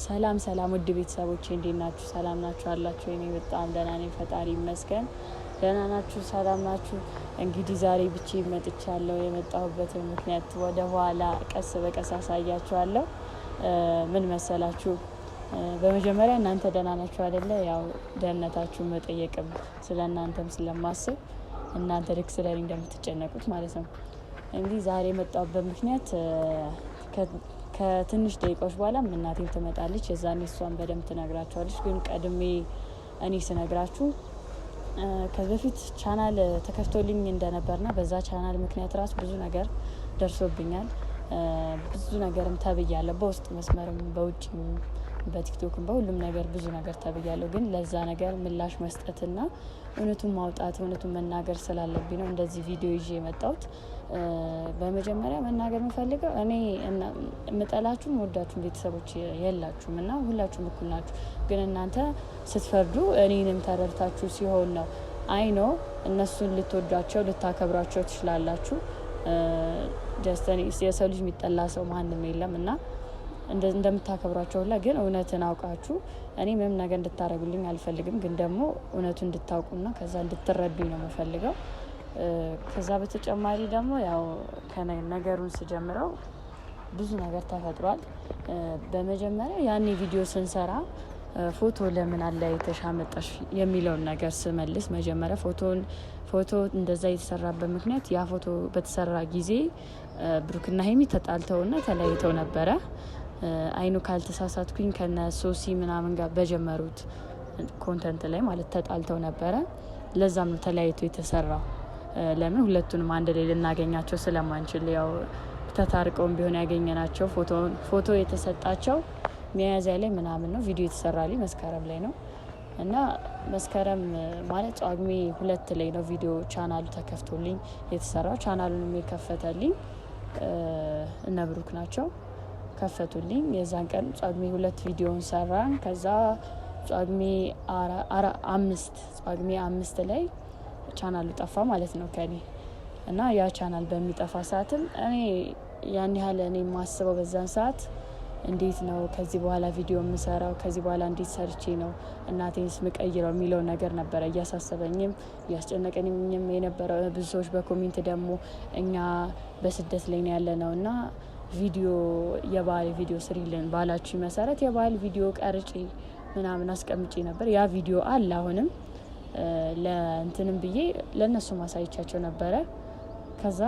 ሰላም ውድ ቤተሰቦቼ እንዴት ናችሁ? ሰላም ናችሁ አላችሁ? እኔ በጣም ደህና ነኝ፣ ፈጣሪ ይመስገን። ደህና ናችሁ? ሰላም ናችሁ? እንግዲህ ዛሬ ብቻዬን መጥቻለሁ። የመጣሁበት ምክንያት ወደ ኋላ ቀስ በቀስ አሳያችኋለሁ። ምን መሰላችሁ? በመጀመሪያ እናንተ ደህና ናችሁ አይደለ? ያው ደህንነታችሁን መጠየቅም ስለእናንተም ስለማስብ እናንተ ልክ ስለኔ እንደምትጨነቁት ማለት ነው። እንግዲህ ዛሬ የመጣሁበት ምክንያት ከትንሽ ደቂቃዎች በኋላ እናቴም ትመጣለች። የዛኔ እሷን በደንብ ትነግራችኋለች። ግን ቀድሜ እኔ ስነግራችሁ ከዚህ በፊት ቻናል ተከፍቶልኝ እንደነበርና በዛ ቻናል ምክንያት ራሱ ብዙ ነገር ደርሶብኛል። ብዙ ነገርም ተብያለሁ። በውስጥ መስመርም በውጭም በቲክቶክም በሁሉም ነገር ብዙ ነገር ተብያለሁ። ግን ለዛ ነገር ምላሽ መስጠትና እውነቱን ማውጣት እውነቱን መናገር ስላለብኝ ነው እንደዚህ ቪዲዮ ይዤ የመጣሁት። በመጀመሪያ መናገር የምፈልገው እኔ የምጠላችሁም ወዳችሁም ቤተሰቦች የላችሁም እና ሁላችሁም እኩል ናችሁ። ግን እናንተ ስትፈርዱ እኔንም ተረድታችሁ ሲሆን ነው። አይኖ እነሱን ልትወዷቸው ልታከብሯቸው ትችላላችሁ። የሰው ልጅ የሚጠላ ሰው ማንም የለም እና እንደምታከብሯቸው ሁላ ግን እውነትን አውቃችሁ እኔ ምንም ነገር እንድታረጉልኝ አልፈልግም። ግን ደግሞ እውነቱን እንድታውቁና ከዛ እንድትረዱኝ ነው የምፈልገው። ከዛ በተጨማሪ ደግሞ ያው ነገሩን ስጀምረው ብዙ ነገር ተፈጥሯል። በመጀመሪያ ያኔ ቪዲዮ ስንሰራ ፎቶ ለምን አለያይተሽ አመጣሽ የሚለውን ነገር ስመልስ መጀመሪያ ፎቶ እንደዛ የተሰራበት ምክንያት ያ ፎቶ በተሰራ ጊዜ ብሩክና ሀይሚ ተጣልተውና ተለያይተው ነበረ። አይኑ ካልተሳሳትኩኝ ከነ ሶሲ ምናምን ጋር በጀመሩት ኮንተንት ላይ ማለት ተጣልተው ነበረ። ለዛም ነው ተለያይቶ የተሰራው። ለምን ሁለቱንም አንድ ላይ ልናገኛቸው ስለማንችል ያው ተታርቀውም ቢሆን ያገኘናቸው ፎቶ የተሰጣቸው ሚያዝያ ላይ ምናምን ነው። ቪዲዮ የተሰራልኝ መስከረም ላይ ነው እና መስከረም ማለት ጳጉሜ 2 ላይ ነው ቪዲዮ ቻናሉ ተከፍቶልኝ የተሰራው። ቻናሉንም የከፈተልኝ እነ ብሩክ ናቸው ከፈቱልኝ። የዛን ቀን ጳጉሜ 2 ቪዲዮን ሰራን። ከዛ ጳጉሜ 5 ላይ ቻናሉ ጠፋ ማለት ነው ከኔ እና ያ ቻናል በሚጠፋ ሰዓትም እኔ ያን ያህል እኔ የማስበው በዛን ሰዓት እንዴት ነው ከዚህ በኋላ ቪዲዮ የምሰራው፣ ከዚህ በኋላ እንዴት ሰርቼ ነው እናቴንስ ምቀይረው የሚለው ነገር ነበረ እያሳሰበኝም እያስጨነቀኝም የነበረው። ብዙ ሰዎች በኮሜንት ደግሞ እኛ በስደት ላይ ነው ያለ ነው እና ቪዲዮ የባህል ቪዲዮ ስሪልን ባላችሁ መሰረት የባህል ቪዲዮ ቀርጬ ምናምን አስቀምጬ ነበር። ያ ቪዲዮ አለ አሁንም ለእንትንም ብዬ ለነሱ ማሳየቻቸው ነበረ። ከዛ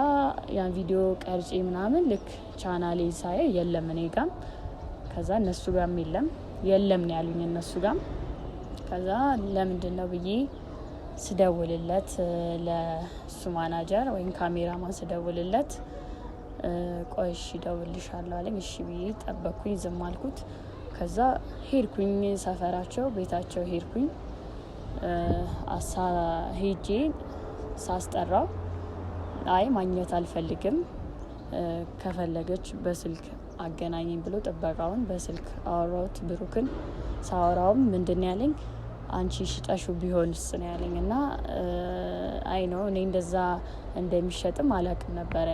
ያን ቪዲዮ ቀርጬ ምናምን ልክ ቻናሌ ሳይ የለም እኔ ጋም፣ ከዛ እነሱ ጋም የለም ነው ያሉኝ እነሱ ጋም። ከዛ ለምንድነው ብዬ ስደውልለት ለሱ ማናጀር ወይም ካሜራማን ስደውልለት ቆይሽ ደውልልሻለሁ አለኝ። እሺ ብዬ ጠበቅኩኝ፣ ዝም አልኩት። ከዛ ሄድኩኝ ሰፈራቸው ቤታቸው ሄድኩኝ። ሄጄ ሳስጠራው አይ ማግኘት አልፈልግም ከፈለገች በስልክ አገናኘኝ ብሎ ጥበቃውን በስልክ አወራሁት። ብሩክን ሳወራውም ምንድን ያለኝ አንቺ ሽጠሹ ቢሆንስ ነው ያለኝ። እና አይ ነው እኔ እንደዛ እንደሚሸጥም አላውቅም ነበረ።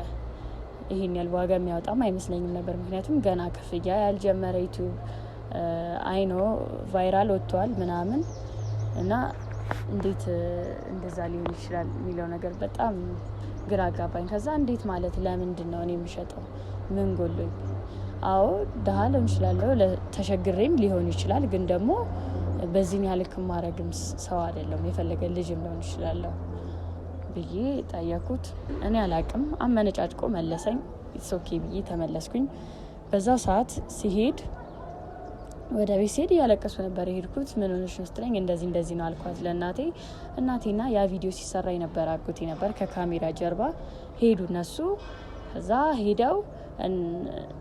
ይሄን ያህል ዋጋ የሚያወጣም አይመስለኝም ነበር። ምክንያቱም ገና ክፍያ ያልጀመረ ዩቲዩብ አይ ነው ቫይራል ወጥቷል ምናምን እና እንዴት እንደዛ ሊሆን ይችላል የሚለው ነገር በጣም ግራ አጋባኝ። ከዛ እንዴት ማለት ለምንድን ነው እኔ የሚሸጠው ምን ጎሎኝ? አዎ ደሃ ልሆን እችላለሁ፣ ተሸግሬም ሊሆን ይችላል። ግን ደግሞ በዚህን ያልክ ማረግም ሰው አይደለም፣ የፈለገ ልጅም ሊሆን ይችላለሁ ብዬ ጠየኩት። እኔ አላቅም አመነጫጭቆ መለሰኝ። ኢትስ ኦኬ ብዬ ተመለስኩኝ። በዛ ሰዓት ሲሄድ ወደ ቤት ሲሄድ እያለቀሱ ነበር የሄድኩት። ምን ሆነሽ ነው ስትለኝ እንደዚህ ነው አልኳት ለእናቴ። እናቴና ያ ቪዲዮ ሲሰራ የነበረ አጎቴ ነበር ከካሜራ ጀርባ ሄዱ እነሱ። ከዛ ሄደው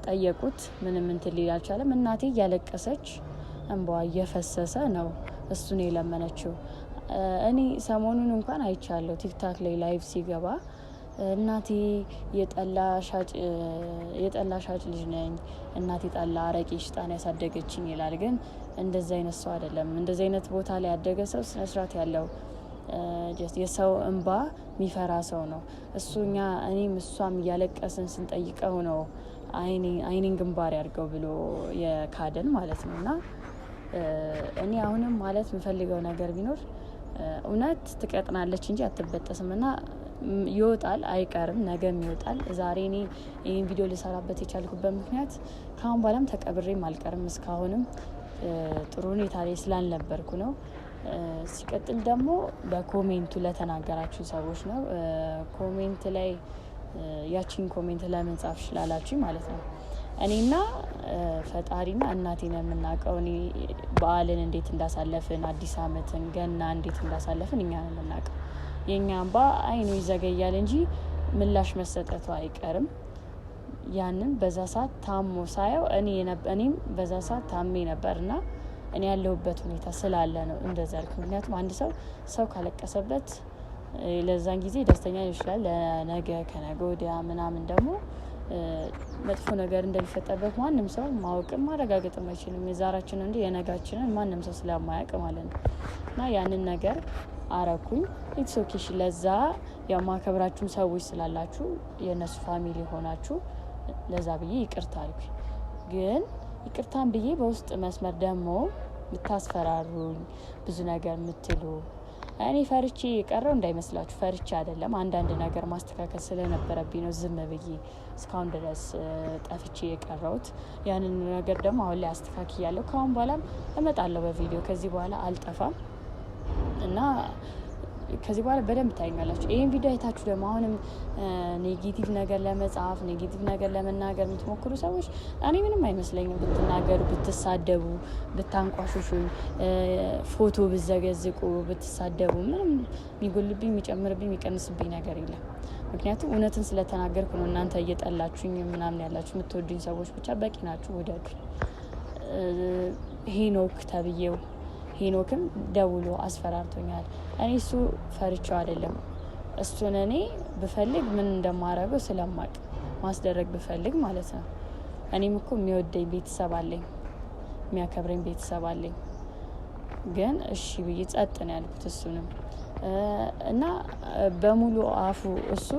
ጠየቁት። ምንም እንትን ሊል አልቻለም። እናቴ እያለቀሰች እንባዋ እየፈሰሰ ነው እሱን የለመነችው። እኔ ሰሞኑን እንኳን አይቻለሁ ቲክታክ ላይ ላይቭ ሲገባ እናቴ የጠላ ሻጭ ልጅ ነኝ፣ እናቴ ጠላ አረቄ ሽጣን ያሳደገችኝ ይላል። ግን እንደዚህ አይነት ሰው አይደለም። እንደዚህ አይነት ቦታ ላይ ያደገ ሰው ስነስርዓት ያለው የሰው እንባ የሚፈራ ሰው ነው እሱ። እኔም እሷም እያለቀስን ስንጠይቀው ነው አይኔን ግንባር ያድርገው ብሎ የካደን ማለት ነው። እና እኔ አሁንም ማለት የምፈልገው ነገር ቢኖር እውነት ትቀጥናለች እንጂ አትበጠስም። እና ይወጣል፣ አይቀርም፣ ነገም ይወጣል። ዛሬ እኔ ይህን ቪዲዮ ልሰራበት የቻልኩበት ምክንያት ከአሁን በኋላም ተቀብሬም አልቀርም። እስካሁንም ጥሩ ሁኔታ ላይ ስላልነበርኩ ነው። ሲቀጥል ደግሞ በኮሜንቱ ለተናገራችሁ ሰዎች ነው። ኮሜንት ላይ ያቺን ኮሜንት ለምን ጻፍሽ ላላችሁ ማለት ነው። እኔና ፈጣሪና እናቴ ነው የምናውቀው። እኔ በዓልን እንዴት እንዳሳለፍን፣ አዲስ ዓመትን፣ ገና እንዴት እንዳሳለፍን እኛ ነው የምናውቀው። የኛ እንባ አይኑ ይዘገያል እንጂ ምላሽ መሰጠቱ አይቀርም። ያንን በዛ ሰዓት ታሞ ሳየው እኔም በዛ ሰዓት ታሜ ነበርና እኔ ያለሁበት ሁኔታ ስላለ ነው እንደዛ ያልኩ። ምክንያቱም አንድ ሰው ካለቀሰበት ለዛን ጊዜ ደስተኛ ይችላል። ለነገ ከነገ ወዲያ ምናምን ደግሞ መጥፎ ነገር እንደሚፈጠርበት ማንም ሰው ማወቅም ማረጋገጥም አይችልም። የዛራችን እንጂ የነጋችንን ማንም ሰው ስለማያውቅ ማለት ነው። እና ያንን ነገር አረኩኝ። ኢትስ ኦኬ። ለዛ ያው ማከብራችሁም ሰዎች ስላላችሁ የእነሱ ፋሚሊ ሆናችሁ ለዛ ብዬ ይቅርታ አልኩኝ። ግን ይቅርታን ብዬ በውስጥ መስመር ደግሞ ምታስፈራሩኝ ብዙ ነገር ምትሉ እኔ ፈርቼ የቀረው እንዳይመስላችሁ። ፈርቼ አይደለም፣ አንዳንድ ነገር ማስተካከል ስለነበረብኝ ነው ዝም ብዬ እስካሁን ድረስ ጠፍቼ የቀረውት። ያንን ነገር ደግሞ አሁን ላይ አስተካክያለሁ። ከአሁን በኋላም እመጣለሁ በቪዲዮ። ከዚህ በኋላ አልጠፋም እና ከዚህ በኋላ በደንብ ታይኛላችሁ። ይሄን ቪዲዮ አይታችሁ ደግሞ አሁንም ኔጌቲቭ ነገር ለመጻፍ ኔጌቲቭ ነገር ለመናገር የምትሞክሩ ሰዎች እኔ ምንም አይመስለኝም። ብትናገሩ፣ ብትሳደቡ፣ ብታንቋሹሹኝ፣ ፎቶ ብዘገዝቁ፣ ብትሳደቡ ምንም የሚጎልብኝ የሚጨምርብኝ የሚቀንስብኝ ነገር የለም። ምክንያቱም እውነትን ስለተናገርኩ ነው። እናንተ እየጠላችሁኝ ምናምን ያላችሁ የምትወዱኝ ሰዎች ብቻ በቂ ናችሁ፣ ውደዱ። ሄኖክ ተብዬው ሄኖክም ደውሎ አስፈራርቶኛል። እኔ እሱ ፈርቼው አይደለም። እሱን እኔ ብፈልግ ምን እንደማረገው ስለማቅ ማስደረግ ብፈልግ ማለት ነው። እኔም እኮ የሚወደኝ ቤተሰብ አለኝ፣ የሚያከብረኝ ቤተሰብ አለኝ። ግን እሺ ብዬ ጸጥ ነው ያልኩት እሱንም እና በሙሉ አፉ እሱ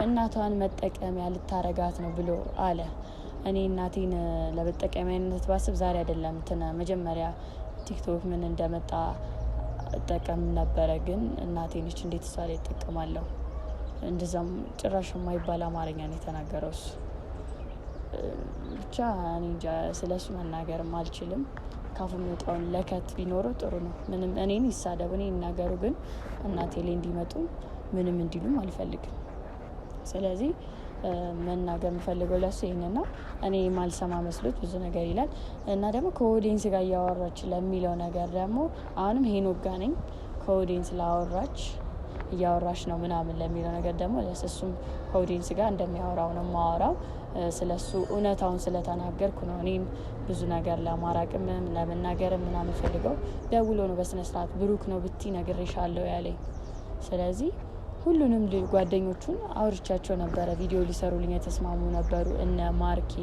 እናቷን መጠቀሚያ ልታረጋት ነው ብሎ አለ። እኔ እናቴን ለመጠቀሚያነት ባስብ ዛሬ አይደለም መጀመሪያ ቲክቶክ ምን እንደመጣ እጠቀም ነበረ። ግን እናቴ ነች እንዴት እሷ ላይ እጠቀማለሁ? እንደዛም ጭራሽ የማይባል አማርኛ ነው የተናገረው እሱ። ብቻ እኔ እንጃ ስለሱ መናገርም አልችልም። ካፉ የሚወጣውን ለከት ቢኖረው ጥሩ ነው። ምንም እኔን ይሳደቡ እኔ ይናገሩ፣ ግን እናቴ ላይ እንዲመጡ ምንም እንዲሉም አልፈልግም። ስለዚህ መናገር የምፈልገው ለሱ ይሄንን ነው። እኔ ማልሰማ መስሎት ብዙ ነገር ይላል እና ደግሞ ከኦዲየንስ ጋር እያወራች ለሚለው ነገር ደግሞ አሁንም ሄኖክ ጋር ነኝ። ከኦዲየንስ እያወራች ነው ምናምን ለሚለው ነገር ደግሞ እሱም ከኦዲየንስ ጋር እንደሚያወራው ነው የማወራው። ስለሱ እውነታውን ስለተናገርኩ ነው። እኔም ብዙ ነገር ለማራቅም ለመናገርም ምናምን ፈልገው ደውሎ ነው በስነስርዓት ብሩክ ነው ብቲ ነግሬሻለሁ ያለኝ። ስለዚህ ሁሉንም ጓደኞቹን አውርቻቸው ነበረ። ቪዲዮ ሊሰሩልኝ የተስማሙ ነበሩ። እነ ማርኬ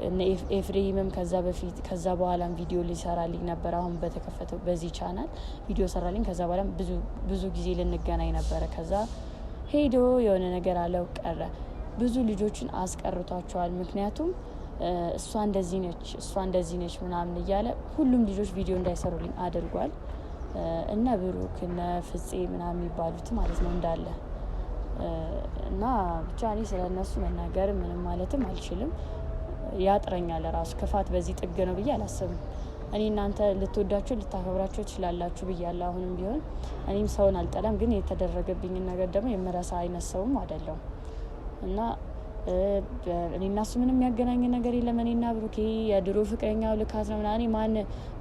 እነ ኤፍሬምም ከዛ በኋላም ቪዲዮ ሊሰራልኝ ነበር። አሁን በተከፈተው በዚህ ቻናል ቪዲዮ ሰራልኝ። ከዛ በኋላም ብዙ ጊዜ ልንገናኝ ነበረ። ከዛ ሄዶ የሆነ ነገር አለው ቀረ። ብዙ ልጆችን አስቀርቷቸዋል። ምክንያቱም እሷ እንደዚህ ነች ምናምን እያለ ሁሉም ልጆች ቪዲዮ እንዳይሰሩልኝ አድርጓል። እነ ብሩክ እነ ፍፄ ምናምን የሚባሉት ማለት ነው እንዳለ እና ብቻ እኔ ስለነሱ መናገር ምንም ማለትም አልችልም። ያጥረኛል ራሱ ክፋት በዚህ ጥግ ነው ብዬ አላስብም። እኔ እናንተ ልትወዳቸው ልታከብራቸው ትችላላችሁ ብያለሁ። አሁንም ቢሆን እኔም ሰውን አልጠላም፣ ግን የተደረገብኝን ነገር ደግሞ የምረሳ አይነት ሰውም አይደለሁም እና እኔና እሱ ምንም የሚያገናኝ ነገር የለም። እኔና ብሩክ የድሮ ፍቅረኛው ልካት ነው ምናምን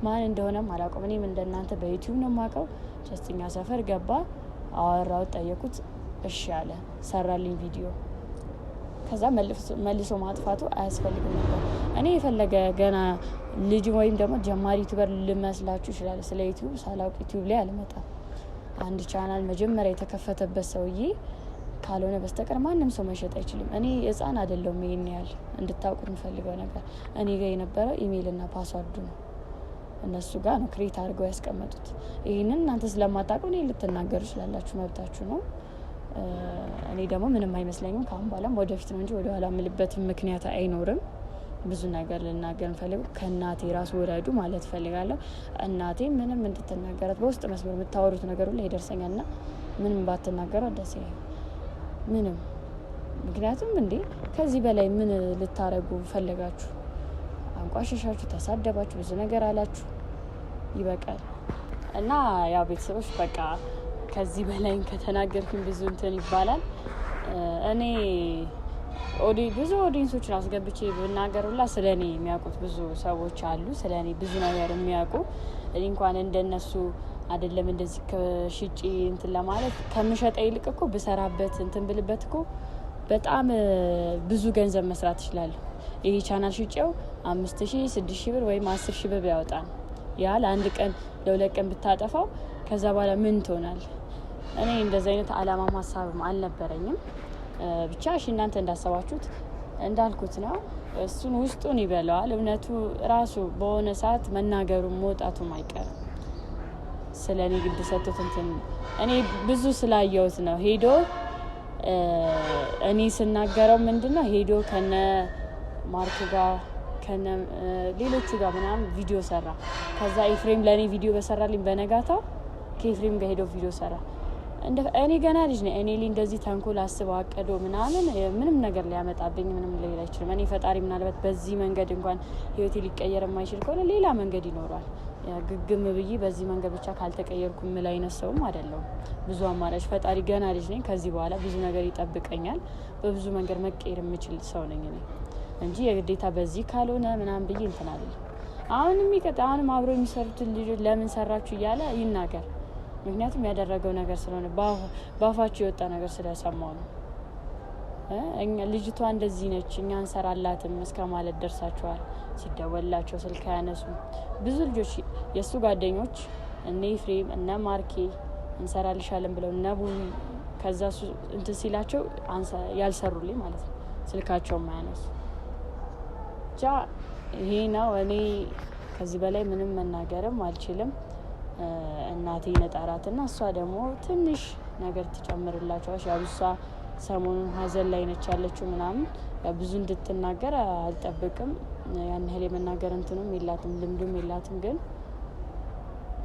ማን እንደሆነም አላውቅም። እኔም እንደናንተ በዩቲዩብ ነው የማውቀው። ጀስትኛ ሰፈር ገባ፣ አወራሁት፣ ጠየቁት፣ እሺ አለ፣ ሰራልኝ ቪዲዮ። ከዛ መልሶ ማጥፋቱ አያስፈልግም ነበር። እኔ የፈለገ ገና ልጅ ወይም ደግሞ ጀማሪ ዩቲዩበር ልመስላችሁ ይችላል። ስለ ዩቲዩብ ሳላውቅ ዩቲዩብ ላይ አልመጣም። አንድ ቻናል መጀመሪያ የተከፈተበት ሰውዬ ካልሆነ በስተቀር ማንም ሰው መሸጥ አይችልም። እኔ ህፃን አይደለሁም። ይሄን ያህል እንድታውቁት የምፈልገው ነገር እኔ ጋር የነበረው ኢሜይልና ፓስዋርዱ ነው። እነሱ ጋር ነው ክሬት አድርገው ያስቀመጡት። ይህንን እናንተ ስለማታውቁ እኔ ልትናገሩ ስላላችሁ መብታችሁ ነው። እኔ ደግሞ ምንም አይመስለኝም ካሁን በኋላም ወደፊት ነው እንጂ ወደ ኋላ ምልበት ምክንያት አይኖርም። ብዙ ነገር ልናገር ፈልግ ከእናቴ ራስ ወራዱ ማለት ፈልጋለሁ። እናቴ ምንም እንድትናገራት በውስጥ መስመር የምታወሩት ነገር ሁሉ ይደርሰኛልና ምንም ባትናገረው ደስ ይላል። ምንም ምክንያቱም እንዴ ከዚህ በላይ ምን ልታረጉ ፈለጋችሁ? አንቋሸሻችሁ፣ ተሳደባችሁ፣ ብዙ ነገር አላችሁ፣ ይበቃል። እና ያው ቤተሰቦች በቃ ከዚህ በላይ ከተናገርኩኝ ብዙ እንትን ይባላል። እኔ ብዙ ኦዲየንሶችን አስገብቼ ብናገሩላ ስለኔ የሚያውቁት ብዙ ሰዎች አሉ። ስለኔ ብዙ ነገር የሚያውቁ እኔ እንኳን እንደነሱ አይደለም እንደዚህ ከሽጪ እንትን ለማለት ከምሸጠ ይልቅ እኮ ብሰራበት እንትን ብልበት እኮ በጣም ብዙ ገንዘብ መስራት ይችላል። ይሄ ቻናል ሽጬው 5000 6000 ብር ወይም 10000 ብር ያወጣል። ያለ አንድ ቀን ለሁለት ቀን ብታጠፋው ከዛ በኋላ ምን ትሆናል? እኔ እንደዚህ አይነት አላማ ሀሳብም አልነበረኝም። ብቻ እሺ እናንተ እንዳሰባችሁት እንዳልኩት ነው። እሱን ውስጡን ይበላዋል። እውነቱ ራሱ በሆነ ሰዓት መናገሩም መውጣቱም አይቀርም። ስለኔ ግድ ሰጥቶት እንትን እኔ ብዙ ስላየሁት ነው ሄዶ እኔ ስናገረው ምንድነው ሄዶ ከነ ማርክ ጋር ከነ ሌሎቹ ጋር ምናምን ቪዲዮ ሰራ። ከዛ ኤፍሬም ለኔ ቪዲዮ በሰራልኝ በነጋታው ከኤፍሬም ጋር ሄዶ ቪዲዮ ሰራ። እኔ ገና ልጅ ነኝ። እኔ እንደዚህ ተንኮል አስበው አቀዶ ምንም ነገር ሊያመጣብኝ ምንም ሌላ አይችልም። እኔ ፈጣሪ ምናልባት በዚህ መንገድ እንኳን ህይወቴ ሊቀየር የማይችል ከሆነ ሌላ መንገድ ይኖራል። ግግም ብዬ በዚህ መንገድ ብቻ ካልተቀየርኩ ምን ላይ ነሰውም አይደለም። ብዙ አማራጭ ፈጣሪ ገና ልጅ ነኝ። ከዚህ በኋላ ብዙ ነገር ይጠብቀኛል። በብዙ መንገድ መቀየር የምችል ሰው ነኝ እኔ እንጂ የግዴታ በዚህ ካልሆነ ምናምን ብዬ እንትን አይደለም። አሁንም አብሮ የሚሰሩትን ልጆች ለምን ሰራችሁ እያለ ይናገር። ምክንያቱም ያደረገው ነገር ስለሆነ ባፋችሁ የወጣ ነገር ስለሰማው ነው። ልጅቷ እንደዚህ ነች እኛ እንሰራላትም እስከ ማለት ደርሳችኋል። ሲደወላቸው ስልክ አያነሱም። ብዙ ልጆች የእሱ ጓደኞች እነ ኤፍሬም እነ ማርኬ እንሰራልሻለን ብለው እነ ቡኒ ከዛ እሱ እንትን ሲላቸው ያልሰሩልኝ ማለት ነው። ስልካቸውም አያነሱ። ብቻ ይሄ ነው። እኔ ከዚህ በላይ ምንም መናገርም አልችልም። እናቴ ነጣራትና እሷ ደግሞ ትንሽ ነገር ትጨምርላቸዋለች። ያው እሷ ሰሞኑን ሀዘን ላይ ነች ያለችው ምናምን ብዙ እንድትናገር አልጠብቅም። ያን ያህል የመናገር እንትኑም የላትም ልምዱም የላትም። ግን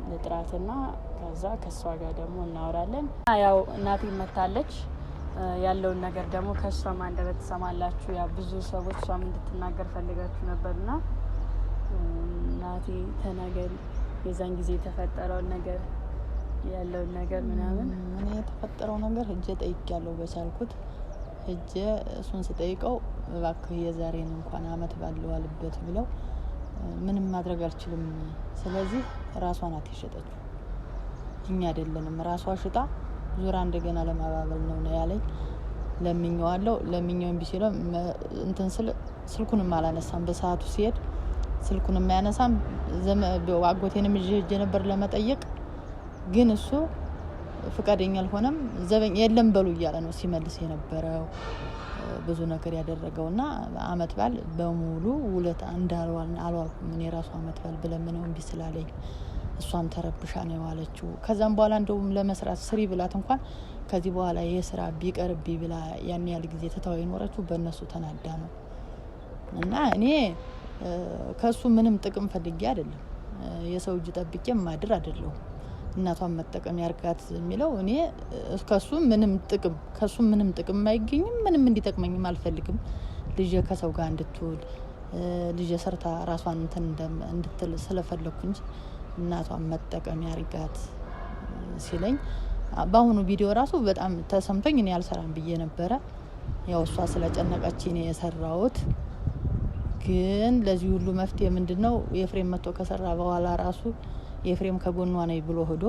ለጥራትና ከዛ ከሷ ጋር ደግሞ እናወራለን። ያው እናቴ መታለች ያለውን ነገር ደግሞ ከሷ አንደበት ትሰማላችሁ። ያ ብዙ ሰዎች እሷም እንድትናገር ፈልጋችሁ ነበርና እናቴ ተናገሪ የዛን ጊዜ የተፈጠረውን ነገር ያለውን ነገር ምናምን። ምን የተፈጠረው ነገር ሄጄ ጠይቄያለሁ። በቻልኩት ሄጄ እሱን ስጠይቀው እባክህ የዛሬን እንኳን አመት ባልዋልበት ብለው ምንም ማድረግ አልችልም። ስለዚህ ራሷ ናት የሸጠችው እኛ አይደለንም። ራሷ ሽጣ ዙራ እንደገና ለማባበል ነው ያለኝ። ለምኜዋለሁ። ለምኜው ቢሲለው እንትን ስልኩንም አላነሳም። በሰዓቱ ሲሄድ ስልኩንም አያነሳም። አጎቴንም ይዤ ነበር ለመጠየቅ ግን እሱ ፍቃደኛ አልሆነም። ዘበኛ የለም በሉ እያለ ነው ሲመልስ የነበረው። ብዙ ነገር ያደረገውና አመት ባል በሙሉ ውለት አልዋልኩም። እኔ ራሱ አመት ባል ብለምነው እምቢ ስላለኝ እሷም ተረብሻ ነው የዋለችው። ከዛም በኋላ እንደውም ለመስራት ስሪ ብላት እንኳን ከዚህ በኋላ የስራ ቢቀርብ ብላ ያን ያህል ጊዜ ተታው የኖረችው በእነሱ ተናዳ ነው። እና እኔ ከሱ ምንም ጥቅም ፈልጌ አይደለም። የሰው እጅ ጠብቄ ማድር አይደለም። እናቷን መጠቀም ያርጋት የሚለው እኔ ከሱ ምንም ጥቅም አይገኝም። ምንም እንዲጠቅመኝም አልፈልግም። ልጄ ከሰው ጋር እንድትውል ልጄ ሰርታ ራሷን እንድትል ስለፈለኩ እንጂ እናቷን መጠቀም ያርጋት ሲለኝ በአሁኑ ቪዲዮ ራሱ በጣም ተሰምቶኝ እኔ አልሰራም ብዬ ነበረ። ያው እሷ ስለጨነቀችኝ ነው የሰራሁት። ግን ለዚህ ሁሉ መፍትሄ ምንድነው? ኤፍሬም መጥቶ ከሰራ በኋላ ራሱ ኤፍሬም ከጎኗ ነኝ ብሎ ሄዶ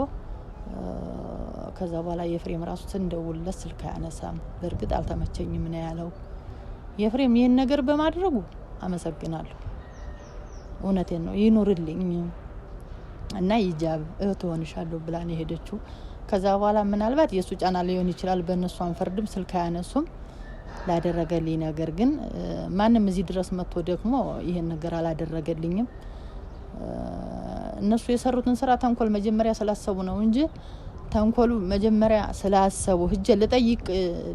ከዛ በኋላ ኤፍሬም ራሱ ስንደውልለት ስልክ አያነሳም። በእርግጥ አልተመቸኝም ነው ያለው። ኤፍሬም ይሄን ነገር በማድረጉ አመሰግናለሁ። እውነቴን ነው ይኑርልኝ እና ይጃብ እህት ሆንሻለሁ ብላ ነው ሄደችው። ከዛ በኋላ ምናልባት የሱ ጫና ሊሆን ይችላል። በእነሱ አንፈርድም። ስልክ አያነሱም። ላደረገልኝ ነገር ግን ማንም እዚህ ድረስ መጥቶ ደግሞ ይሄን ነገር አላደረገልኝም። እነሱ የሰሩትን ስራ ተንኮል መጀመሪያ ስላሰቡ ነው እንጂ ተንኮሉ መጀመሪያ ስላሰቡ ህጀ ልጠይቅ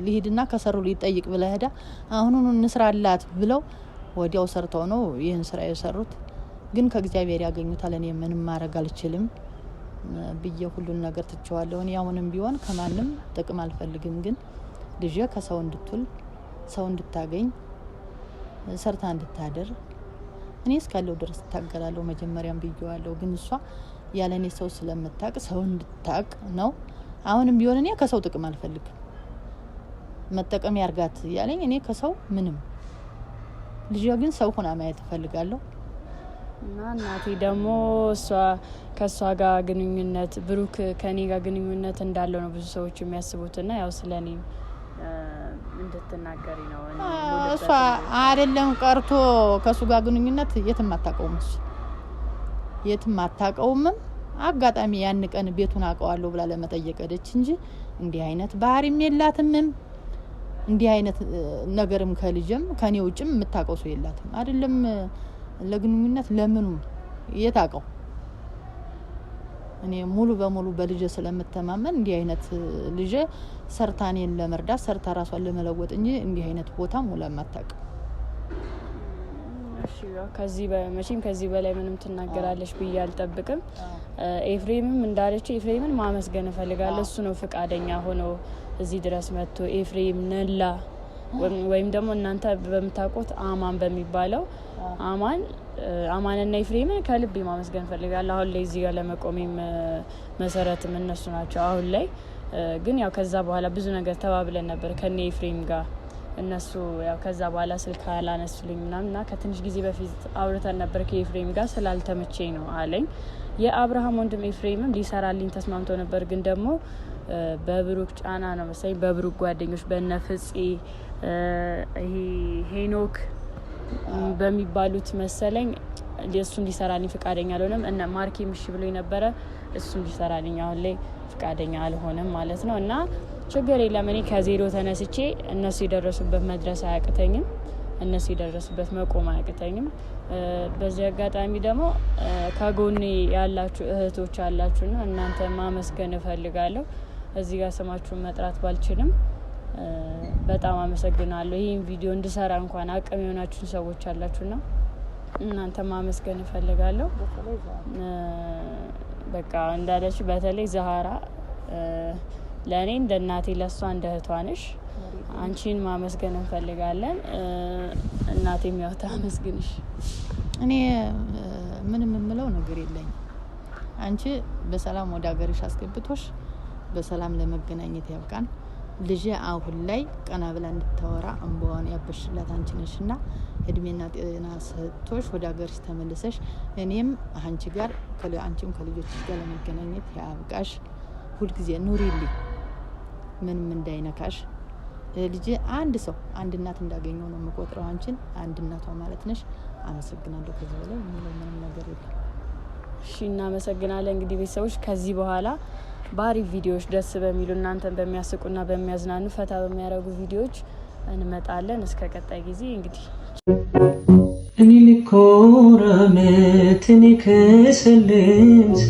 ልሂድና ከሰሩ ሊጠይቅ ብለ ሄዳ አሁኑን እንስራላት ብለው ወዲያው ሰርተው ነው ይህን ስራ የሰሩት። ግን ከእግዚአብሔር ያገኙታል። እኔ ምንም ማድረግ አልችልም ብዬ ሁሉን ነገር ትቸዋለሁ። እኔ አሁንም ቢሆን ከማንም ጥቅም አልፈልግም። ግን ልጄ ከሰው እንድትውል ሰው እንድታገኝ ሰርታ እንድታደር እኔ እስካለው ድረስ ታገላለሁ። መጀመሪያም ብዬዋለሁ። ግን እሷ ያለኔ ሰው ስለምታቅ ሰው እንድታቅ ነው። አሁንም ቢሆን እኔ ከሰው ጥቅም አልፈልግም። መጠቀም ያርጋት ያለኝ እኔ ከሰው ምንም ልጄ ግን ሰው ሆና ማየት እፈልጋለሁ። እና እናቴ ደግሞ እሷ ከሷ ጋር ግንኙነት ብሩክ ከኔ ጋር ግንኙነት እንዳለው ነው ብዙ ሰዎች የሚያስቡትና ያው ስለኔ እንድትናገሪ ነው። እሷ አይደለም ቀርቶ ከሱ ጋር ግንኙነት የትም አታውቀውም። እሱ የትም አታውቀውም። አጋጣሚ ያን ቀን ቤቱን አውቀዋለሁ ብላ ለመጠየቅ ሄደች እንጂ እንዲህ አይነት ባህሪም የላትም። እንዲህ አይነት ነገርም ከልጅም ከኔ ውጭም የምታውቀው ሰው የላትም። አይደለም ለግንኙነት ለምኑ የታውቀው። እኔ ሙሉ በሙሉ በልጅ ስለምተማመን እንዲህ አይነት ልጅ ሰርታኔን ለመርዳት ሰርታ ራሷን ለመለወጥ እንጂ እንዲህ አይነት ቦታ ሙሉ ማታውቅ። እሺ ከዚህ በመቼም ከዚህ በላይ ምንም ትናገራለሽ ብዬ አልጠብቅም። ኤፍሬምም እንዳለችው ኤፍሬምን ማመስገን እፈልጋለሁ። እሱ ነው ፍቃደኛ ሆኖ እዚህ ድረስ መጥቶ ኤፍሬም ነላ ወይም ደግሞ እናንተ በምታውቁት አማን በሚባለው አማንና ኤፍሬምን ከልብ ማመስገን እፈልጋለሁ። አሁን ላይ እዚህ ጋር ለመቆሜም መሰረትም እነሱ ናቸው። አሁን ላይ ግን ያው ከዛ በኋላ ብዙ ነገር ተባብለን ነበር ከኔ ኤፍሬም ጋር። እነሱ ያው ከዛ በኋላ ስልክ አላነሱልኝ ምናምንና ከትንሽ ጊዜ በፊት አውርተን ነበር ከኤፍሬም ጋር ስላልተመቸኝ ነው አለኝ። የአብርሃም ወንድም ኤፍሬምም ሊሰራልኝ ተስማምቶ ነበር። ግን ደግሞ በብሩክ ጫና ነው መሰለኝ በብሩክ ጓደኞች በነፍጽ ይሄ ሄኖክ በሚባሉት መሰለኝ እሱን ሊሰራልኝ ፍቃደኛ አልሆነም። እና ማርኬም እሺ ብሎኝ ነበረ እሱን ሊሰራልኝ አሁን ላይ ፍቃደኛ አልሆነም ማለት ነው። እና ችግር የለም እኔ ከዜሮ ተነስቼ እነሱ የደረሱበት መድረስ አያቅተኝም። እነሱ የደረሱበት መቆም አያቅተኝም። በዚህ አጋጣሚ ደግሞ ከጎኔ ያላችሁ እህቶች አላችሁና እናንተ ማመስገን እፈልጋለሁ። እዚህ ጋር ስማችሁን መጥራት ባልችልም በጣም አመሰግናለሁ። ይህን ቪዲዮ እንድሰራ እንኳን አቅም የሆናችሁን ሰዎች አላችሁና እናንተ ማመስገን እፈልጋለሁ። በቃ እንዳለች በተለይ ዛሃራ ለእኔ እንደ እናቴ ለሷ እንደ እህቷ ነሽ። አንቺን ማመስገን እንፈልጋለን። እናቴም ያው ታመስግንሽ። እኔ ምንም የምለው ነገር የለኝም። አንቺ በሰላም ወደ ሀገርሽ አስገብቶሽ በሰላም ለመገናኘት ያብቃን። ልጅ አሁን ላይ ቀና ብላ እንድታወራ እንባዋን ያበሽላት አንቺ ነሽና እድሜና ጤና ሰጥቶሽ ወደ ሀገርሽ ተመልሰሽ እኔም አንቺ ጋር አንቺም ከልጆችሽ ጋር ለመገናኘት ያብቃሽ። ሁሉ ጊዜ ኑሪልኝ ምንም እንዳይነካሽ። ልጅ አንድ ሰው አንድ እናት እንዳገኘው ነው የምቆጥረው። አንቺን አንድ እናቷ ማለት ነሽ። አመሰግናለሁ። ከዚህ በላይ ምንም ነገር የለም። እሺ እናመሰግናለን። እንግዲህ ቤተሰቦች ከዚህ በኋላ ባሪፍ ቪዲዮዎች ደስ በሚሉ እናንተን በሚያስቁና በሚያዝናኑ ፈታ በሚያረጉ ቪዲዮዎች እንመጣለን። እስከ ቀጣይ ጊዜ እንግዲህ እኔ ልኮራመት እኔ ከሰልምሰ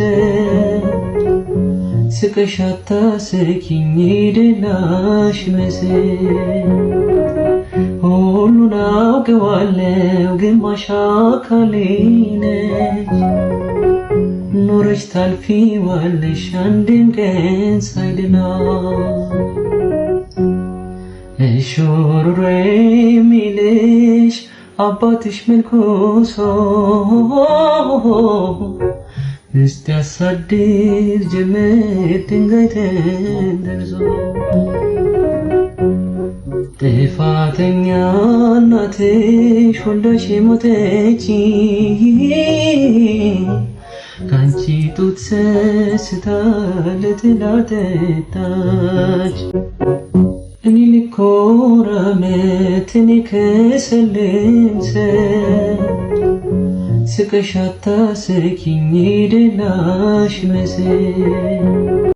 ስቀሻታ ስኪኝ ደላሽ መስል ሁሉን አውቀዋለሁ ግማሽ አካሌ ነሽ ኖረሽ ታልፊዋለሽ አንድም ቀን ሳይደላ እሾሮሬ የሚልሽ አባትሽ መልኩሶ እስቲ ያሳድር ጀመር ድንጋይ ተንደርሶ ጥፋተኛ እናትሽ ወልዳሽ ሞተች ካንቺ ጡት ሰስታ ለጥላ ጠጣች። እኔ ልኮራመት እኔ ከሰልምሰ ስቀሻታ ስኪኝ ደላሽ መስል